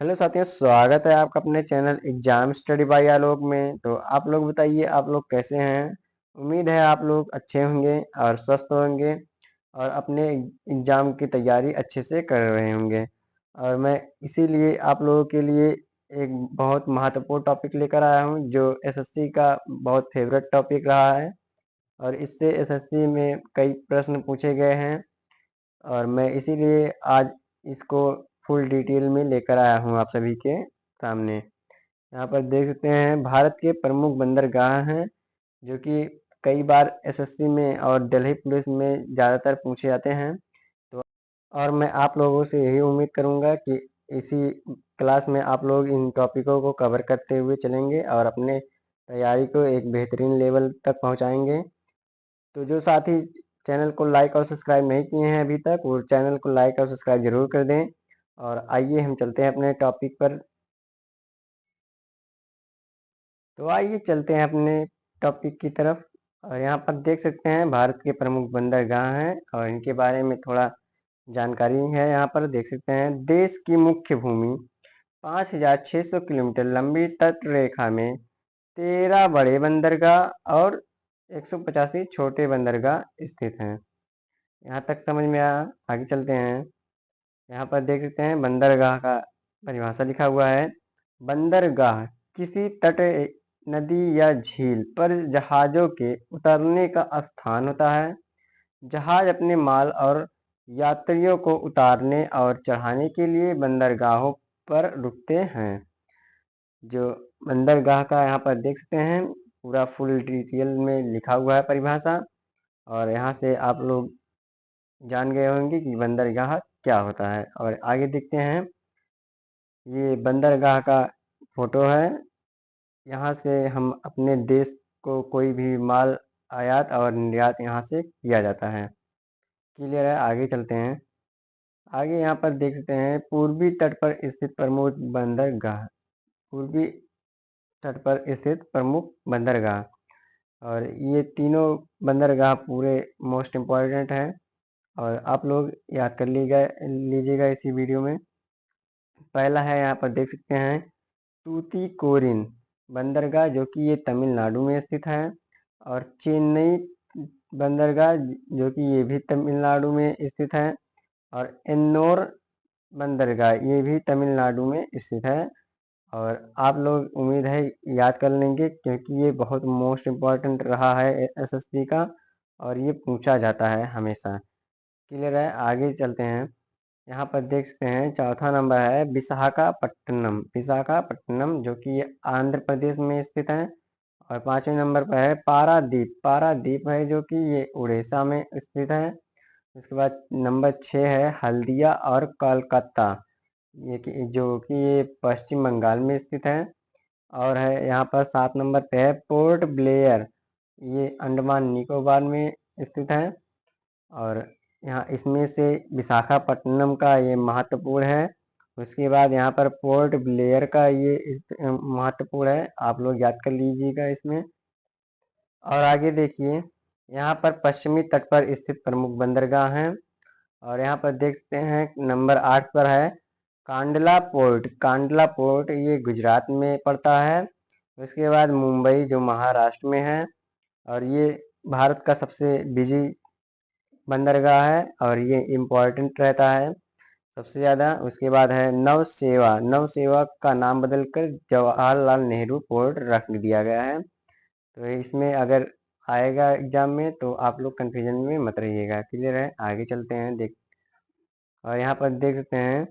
Hello साथियों, स्वागत है आपका अपने चैनल एग्जाम स्टडी बाय आलोक में। तो आप लोग बताइए, आप लोग कैसे हैं। उम्मीद है आप लोग अच्छे होंगे और स्वस्थ होंगे और अपने एग्जाम की तैयारी अच्छे से कर रहे होंगे। और मैं इसीलिए आप लोगों के लिए एक बहुत महत्वपूर्ण टॉपिक लेकर आया हूं, जो एसएससी का बहुत फेवरेट टॉपिक रहा है और इससे एसएससी में कई प्रश्न पूछे गए हैं। और मैं इसीलिए आज इसको फुल डिटेल में लेकर आया हूँ आप सभी के सामने। यहाँ पर देख सकते हैं भारत के प्रमुख बंदरगाह हैं, जो कि कई बार एसएससी में और दिल्ली पुलिस में ज़्यादातर पूछे जाते हैं। तो और मैं आप लोगों से यही उम्मीद करूँगा कि इसी क्लास में आप लोग इन टॉपिकों को कवर करते हुए चलेंगे और अपने तैयारी को एक बेहतरीन लेवल तक पहुँचाएंगे। तो जो साथी चैनल को लाइक और सब्सक्राइब नहीं किए हैं अभी तक, वो चैनल को लाइक और सब्सक्राइब जरूर कर दें। और आइए हम चलते हैं अपने टॉपिक पर। तो आइए चलते हैं अपने टॉपिक की तरफ। और यहाँ पर देख सकते हैं भारत के प्रमुख बंदरगाह हैं और इनके बारे में थोड़ा जानकारी है। यहाँ पर देख सकते हैं देश की मुख्य भूमि 5,600 किलोमीटर लंबी तट रेखा में 13 बड़े बंदरगाह और 185 छोटे बंदरगाह स्थित हैं। यहाँ तक समझ में आया। आगे चलते हैं। यहाँ पर देख सकते हैं बंदरगाह का परिभाषा लिखा हुआ है। बंदरगाह किसी तट, नदी या झील पर जहाजों के उतरने का स्थान होता है। जहाज अपने माल और यात्रियों को उतारने और चढ़ाने के लिए बंदरगाहों पर रुकते हैं। जो बंदरगाह का यहाँ पर देख सकते हैं पूरा फुल डिटेल में लिखा हुआ है परिभाषा। और यहाँ से आप लोग जान गए होंगे कि बंदरगाह क्या होता है। और आगे देखते हैं, ये बंदरगाह का फोटो है। यहाँ से हम अपने देश को कोई भी माल आयात और निर्यात यहाँ से किया जाता है। क्लियर है। आगे चलते हैं। आगे यहाँ पर देख सकते हैं पूर्वी तट पर स्थित प्रमुख बंदरगाह। पूर्वी तट पर स्थित प्रमुख बंदरगाह। और ये तीनों बंदरगाह पूरे मोस्ट इम्पॉर्टेंट हैं और आप लोग याद कर लीजिएगा इसी वीडियो में। पहला है, यहाँ पर देख सकते हैं तूतीकोरिन बंदरगाह, जो कि ये तमिलनाडु में स्थित है। और चेन्नई बंदरगाह, जो कि ये भी तमिलनाडु में स्थित है। और एन्नोर बंदरगाह, ये भी तमिलनाडु में स्थित है। और आप लोग उम्मीद है याद कर लेंगे, क्योंकि ये बहुत मोस्ट इम्पॉर्टेंट रहा है एसएससी का और ये पूछा जाता है हमेशा। क्लियर है। आगे चलते हैं। यहाँ पर देख सकते हैं चौथा नंबर है विशाखापट्टनम। विशाखापट्टनम, जो कि ये आंध्र प्रदेश में स्थित है। और पांचवें नंबर पर है पारादीप। पारादीप है, जो कि ये उड़ीसा में स्थित है। उसके बाद नंबर 6 है हल्दिया और कोलकाता, जो कि ये पश्चिम बंगाल में स्थित है। और है यहाँ पर 7 नंबर पे है पोर्ट ब्लेयर, ये अंडमान निकोबार में स्थित है। और यहाँ इसमें से विशाखापट्टनम का ये महत्वपूर्ण है। उसके बाद यहाँ पर पोर्ट ब्लेयर का ये महत्वपूर्ण है, आप लोग याद कर लीजिएगा इसमें। और आगे देखिए, यहाँ पर पश्चिमी तट पर स्थित प्रमुख बंदरगाह हैं। और यहाँ पर देखते हैं नंबर 8 पर है कांडला पोर्ट। कांडला पोर्ट ये गुजरात में पड़ता है। उसके बाद मुंबई, जो महाराष्ट्र में है। और ये भारत का सबसे बिजी बंदरगाह है और ये इम्पोर्टेंट रहता है सबसे ज़्यादा। उसके बाद है नवसेवा। नवसेवा का नाम बदलकर जवाहरलाल नेहरू पोर्ट रख दिया गया है। तो इसमें अगर आएगा एग्जाम में तो आप लोग कंफ्यूजन में मत रहिएगा। क्लियर है। आगे चलते हैं देख। और यहाँ पर देख सकते हैं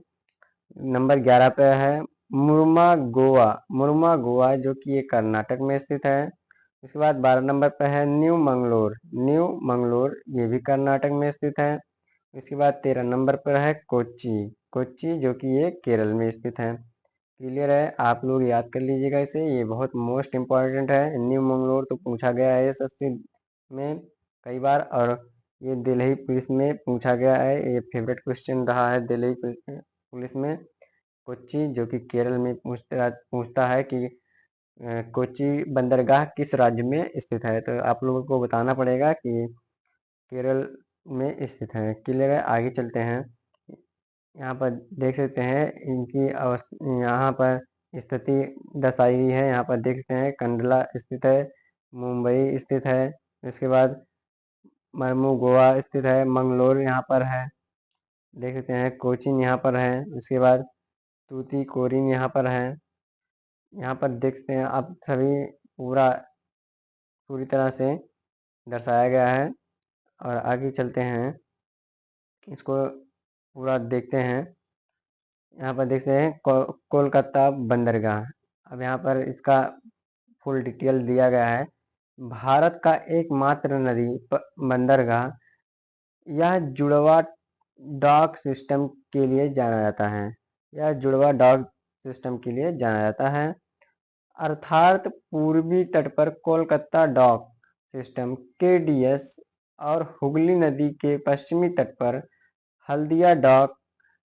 नंबर 11 पे है मुर्मा गोवा। मुर्मा गोवा, जो कि ये कर्नाटक में स्थित है। उसके बाद 12 नंबर पे है न्यू मंगलोर। न्यू मंगलोर ये भी कर्नाटक में स्थित है। इसके बाद 13 नंबर पर है कोच्चि। कोच्चि, जो कि ये केरल में स्थित है। क्लियर है। आप लोग याद कर लीजिएगा इसे, ये बहुत मोस्ट इम्पॉर्टेंट है। न्यू मंगलोर तो पूछा गया है एसएससी में कई बार। और ये दिल्ली पुलिस में पूछा गया है, ये फेवरेट क्वेश्चन रहा है दिल्ली पुलिस में। कोच्चि, जो कि केरल में पूछता है कि कोच्चि बंदरगाह किस राज्य में स्थित है, तो आप लोगों को बताना पड़ेगा कि केरल में स्थित है। क्लियर है। आगे चलते हैं। यहाँ पर देख सकते हैं इनकी यहाँ पर स्थिति दर्शाई गई है। यहाँ पर देख सकते हैं कंडला स्थित है, मुंबई स्थित है, इसके बाद मरमू गोवा स्थित है, मंगलोर यहाँ पर है, देख सकते हैं कोचीन यहाँ पर है, उसके बाद तूतीकोरिन यहाँ पर है। यहाँ पर देख सकते हैं आप सभी पूरी तरह से दर्शाया गया है। और आगे चलते हैं, इसको पूरा देखते हैं। यहाँ पर देखते हैं कोलकाता बंदरगाह। अब यहाँ पर इसका फुल डिटेल दिया गया है। भारत का एकमात्र नदी बंदरगाह, यह जुड़वा डॉक सिस्टम के लिए जाना जाता है। यह जुड़वा डॉक सिस्टम के लिए जाना जाता है, अर्थात पूर्वी तट पर कोलकाता डॉक सिस्टम KDS और हुगली नदी के पश्चिमी तट पर हल्दिया डॉक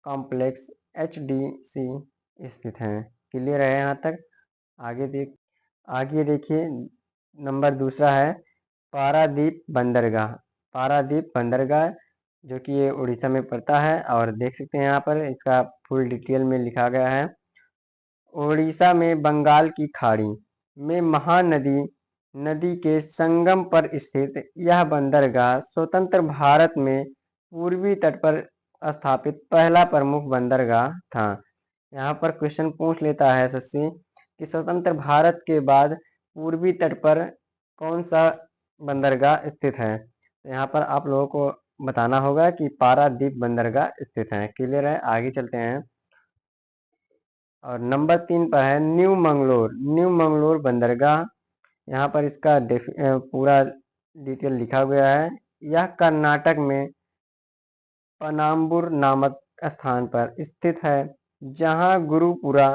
कॉम्प्लेक्स HDC स्थित हैं। क्लियर है यहाँ तक? आगे देखिए, नंबर दूसरा है पारादीप बंदरगाह। पारादीप बंदरगाह जो कि ये उड़ीसा में पड़ता है, और देख सकते हैं यहाँ पर इसका फुल डिटेल में लिखा गया है। ओडिशा में बंगाल की खाड़ी में महानदी नदी के संगम पर स्थित यह बंदरगाह स्वतंत्र भारत में पूर्वी तट पर स्थापित पहला प्रमुख बंदरगाह था। यहाँ पर क्वेश्चन पूछ लेता है एसएससी कि स्वतंत्र भारत के बाद पूर्वी तट पर कौन सा बंदरगाह स्थित है। तो यहाँ पर आप लोगों को बताना होगा कि पारादीप बंदरगाह स्थित है। क्लियर है? आगे चलते हैं। और नंबर 3 पर है न्यू मंगलोर। न्यू मंगलोर बंदरगाह, यहाँ पर इसका पूरा डिटेल लिखा गया है। यह कर्नाटक में पनाम्बुर नामक स्थान पर स्थित है, जहाँ गुरुपुरा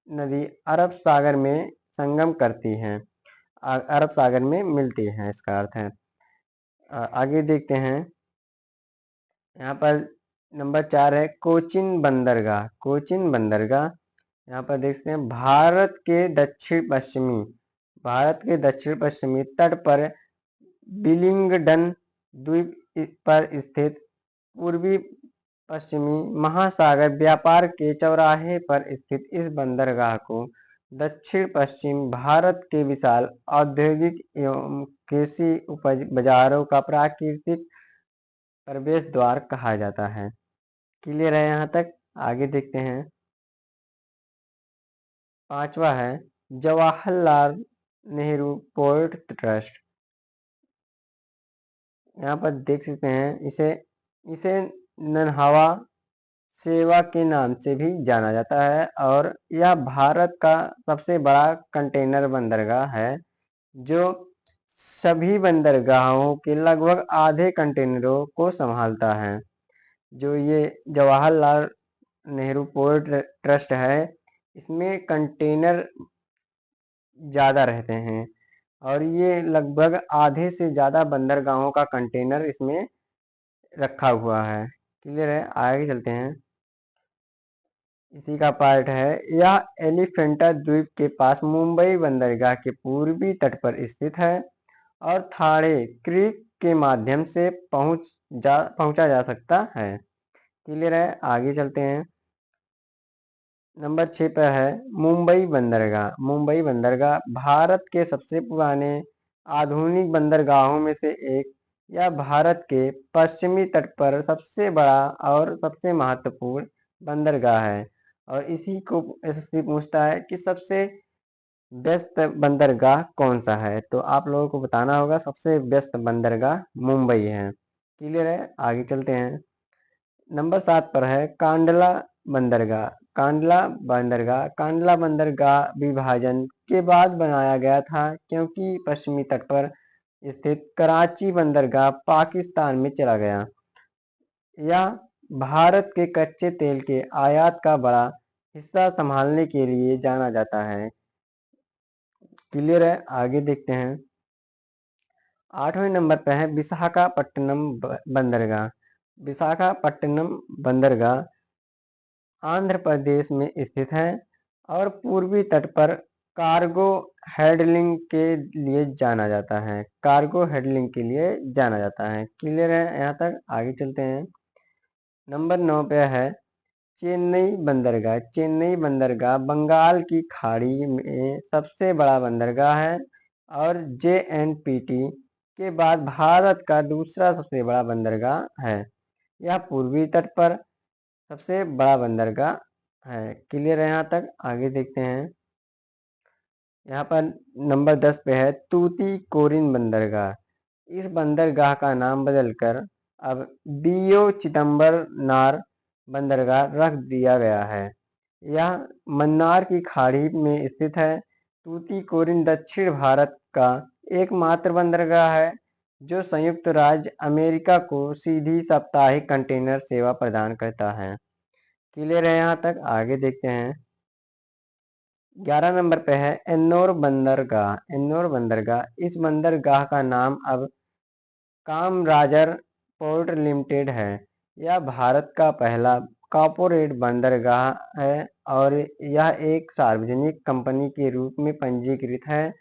नदी अरब सागर में संगम करती है, अरब सागर में मिलती है, इसका अर्थ है। आगे देखते हैं। यहाँ पर नंबर 4 है कोचिन बंदरगाह। कोचिन बंदरगाह, यहाँ पर देखते हैं भारत के दक्षिण पश्चिमी तट पर विलिंगडन द्वीप पर स्थित पूर्वी पश्चिमी महासागर व्यापार के चौराहे पर स्थित इस बंदरगाह को दक्षिण पश्चिम भारत के विशाल औद्योगिक एवं कृषि उपज बाजारों का प्राकृतिक प्रवेश द्वार कहा जाता है। क्लियर है यहाँ तक? आगे देखते हैं। 5वां है जवाहरलाल नेहरू पोर्ट ट्रस्ट। यहाँ पर देख सकते हैं इसे नन्हावा सेवा के नाम से भी जाना जाता है, और यह भारत का सबसे बड़ा कंटेनर बंदरगाह है, जो सभी बंदरगाहों के लगभग आधे कंटेनरों को संभालता है। जो ये जवाहरलाल नेहरू पोर्ट ट्रस्ट है, इसमें कंटेनर ज़्यादा रहते हैं, और ये लगभग आधे से ज़्यादा बंदरगाहों का कंटेनर इसमें रखा हुआ है। क्लियर है? आगे चलते हैं। इसी का पार्ट है, यह एलिफेंटा द्वीप के पास मुंबई बंदरगाह के पूर्वी तट पर स्थित है, और थाड़े क्रीक के माध्यम से पहुंचा जा सकता है। क्लियर है? आगे चलते हैं। नंबर 6 पर है मुंबई बंदरगाह। मुंबई बंदरगाह भारत के सबसे पुराने आधुनिक बंदरगाहों में से एक। यह भारत के पश्चिमी तट पर सबसे बड़ा और सबसे महत्वपूर्ण बंदरगाह है, और इसी को एसएससी पूछता है कि सबसे व्यस्त बंदरगाह कौन सा है। तो आप लोगों को बताना होगा सबसे व्यस्त बंदरगाह मुंबई है। क्लियर है? आगे चलते हैं। नंबर 7 पर है कांडला बंदरगाह। कांडला बंदरगाह विभाजन के बाद बनाया गया था, क्योंकि पश्चिमी तट पर स्थित कराची बंदरगाह पाकिस्तान में चला गया। यह भारत के कच्चे तेल के आयात का बड़ा हिस्सा संभालने के लिए जाना जाता है। क्लियर है? आगे देखते हैं। 8वें नंबर पर है विशाखापट्टनम बंदरगाह। विशाखापट्टनम बंदरगाह आंध्र प्रदेश में स्थित है, और पूर्वी तट पर कार्गो हैंडलिंग के लिए जाना जाता है। कार्गो हैंडलिंग के लिए जाना जाता है। क्लियर है यहाँ तक? आगे चलते हैं। नंबर 9 पे है चेन्नई बंदरगाह बंगाल की खाड़ी में सबसे बड़ा बंदरगाह है और JNPT के बाद भारत का दूसरा सबसे बड़ा बंदरगाह है। यह पूर्वी तट पर सबसे बड़ा बंदरगाह है। क्लियर है यहाँ तक? आगे देखते हैं। यहाँ पर नंबर 10 पे है तूतीकोरिन बंदरगाह। इस बंदरगाह का नाम बदलकर अब DO चिदम्बरनार बंदरगाह रख दिया गया है। यह मन्नार की खाड़ी में स्थित है। तूतीकोरिन दक्षिण भारत का एकमात्र बंदरगाह है जो संयुक्त राज्य अमेरिका को सीधी साप्ताहिक कंटेनर सेवा प्रदान करता है। क्लियर है यहाँ तक? आगे देखते हैं। 11 नंबर पे है एन्नोर बंदरगाह। इस बंदरगाह का नाम अब कामराजर पोर्ट लिमिटेड है। यह भारत का पहला कॉर्पोरेट बंदरगाह है और यह एक सार्वजनिक कंपनी के रूप में पंजीकृत है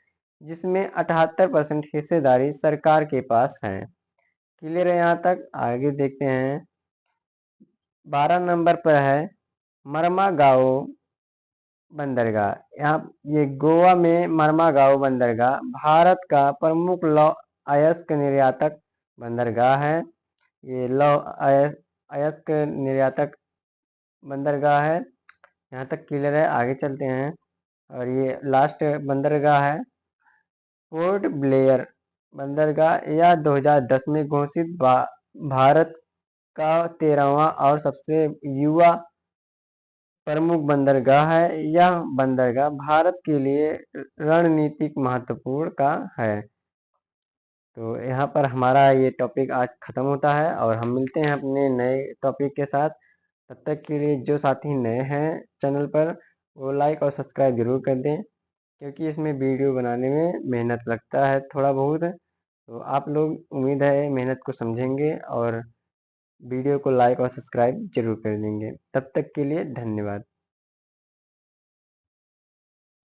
जिसमें 78% हिस्सेदारी सरकार के पास है। क्लियर है यहाँ तक? आगे देखते हैं। 12 नंबर पर है मरमागाओ बंदरगाह। यहाँ ये गोवा में मरमागाओ बंदरगाह भारत का प्रमुख लौह अयस्क निर्यातक बंदरगाह है। ये लौह अयस्क निर्यातक बंदरगाह है। यहाँ तक क्लियर है? आगे चलते हैं और ये लास्ट बंदरगाह है पोर्ट ब्लेयर बंदरगाह। यह 2010 में घोषित भारत का 13वां और सबसे युवा प्रमुख बंदरगाह है। यह बंदरगाह भारत के लिए रणनीतिक महत्वपूर्ण का है। तो यहाँ पर हमारा ये टॉपिक आज ख़त्म होता है और हम मिलते हैं अपने नए टॉपिक के साथ। तब तक के लिए जो साथी नए हैं चैनल पर वो लाइक और सब्सक्राइब ज़रूर कर दें क्योंकि इसमें वीडियो बनाने में मेहनत लगता है थोड़ा बहुत। तो आप लोग उम्मीद है मेहनत को समझेंगे और वीडियो को लाइक और सब्सक्राइब जरूर कर देंगे। तब तक के लिए धन्यवाद।